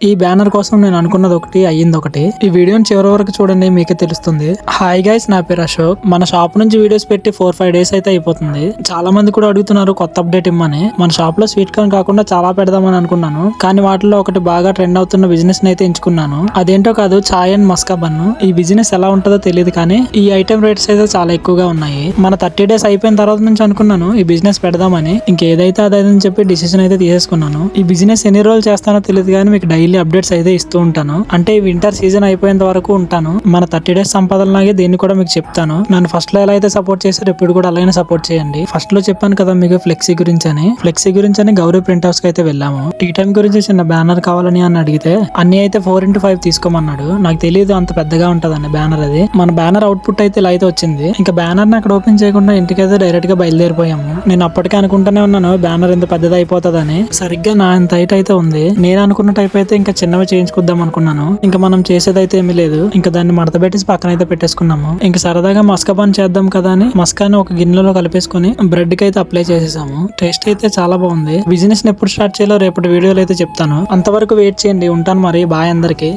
ఈ బ్యానర్ కోసం నేను అనుకున్నది ఒకటి, అయ్యింది ఒకటి. ఈ వీడియోని చివరి వరకు చూడండి, మీకే తెలుస్తుంది. హాయ్ గైస్, నా పేరు అశోక్. మన షాప్ నుంచి వీడియోస్ పెట్టి 4-5 డేస్ అయితే అయిపోతుంది. చాలా మంది కూడా అడుగుతున్నారు కొత్త అప్డేట్ ఇమ్మని. మన షాప్ లో స్వీట్ కార్న్ కాకుండా చాలా పెడదామని అనుకున్నాను, కానీ వాటిలో ఒకటి బాగా ట్రెండ్ అవుతున్న బిజినెస్ అయితే ఎంచుకున్నాను. అదేంటో కాదు, చాయ్ అండ్ మస్కా బన్ను. ఈ బిజినెస్ ఎలా ఉంటుందో తెలియదు, కానీ ఈ ఐటమ్ రేట్స్ అయితే చాలా ఎక్కువగా ఉన్నాయి. మన 30 డేస్ అయిపోయిన తర్వాత నుంచి అనుకున్నాను ఈ బిజినెస్ పెడదామని. ఇంకేదైతే అదని చెప్పి డిసిషన్ అయితే తీసేసుకున్నాను. ఈ బిజినెస్ ఎన్ని రోజులు చేస్తానో తెలియదు, కానీ మీకు డైలీ అప్డేట్స్ అయితే ఇస్తూ ఉంటాను. అంటే వింటర్ సీజన్ అయిపోయేంత వరకు ఉంటాను. మన 30 డేస్ సంపాదనలాగే దీన్ని కూడా మీకు చెప్తాను. నన్ను ఫస్ట్ లో ఎలా అయితే సపోర్ట్ చేశారో ఇప్పుడు కూడా అలాగే సపోర్ట్ చేయండి. ఫస్ట్ లో చెప్పాను కదా మీకు ఫ్లెక్సీ గురించి అని గౌరీ ప్రింట్ హౌస్ కి అయితే వెళ్ళాము. టీ టైం గురించి చిన్న బ్యానర్ కావాలని అని అడిగితే అన్ని అయితే 4x5 తీసుకోమన్నాడు. నాకు తెలియదు అంత పెద్దగా ఉంటదని బ్యానర్. అది మన బ్యానర్ అవుట్పుట్ అయితే ఇలా అయితే వచ్చింది. ఇంకా బ్యానర్ ని అక్కడ ఓపెన్ చేయకుండా ఇంటికైతే డైరెక్ట్ గా బయలుదేరిపోయాము. నేను అప్పటికే అనుకుంటూనే ఉన్నాను బ్యానర్ ఎంత పెద్దది అయిపోతుందని. సరిగ్గా నా ఎంత హైట్ అయితే ఉంది. నేను అనుకున్న టైప్ అయితే ఇంకా చిన్నవి చేయించుకుందాం అనుకున్నాను. ఇంకా మనం చేసేదైతే ఏమీ లేదు. ఇంకా దాన్ని మడత పెట్టేసి పక్కన అయితే పెట్టేసుకున్నాము. ఇంకా సరదాగా మస్కా బన్ చేద్దాం కదా అని మస్కాని ఒక గిన్నెలో కలిపేసుకుని బ్రెడ్ కి అయితే అప్లై చేసేసాము. టేస్ట్ అయితే చాలా బాగుంది. బిజినెస్ ని ఎప్పుడు స్టార్ట్ చేయాలో రేపటి వీడియోలో అయితే చెప్తాను. అంతవరకు వెయిట్ చేయండి. ఉంటాను మరి. బాయ్ అందరికి.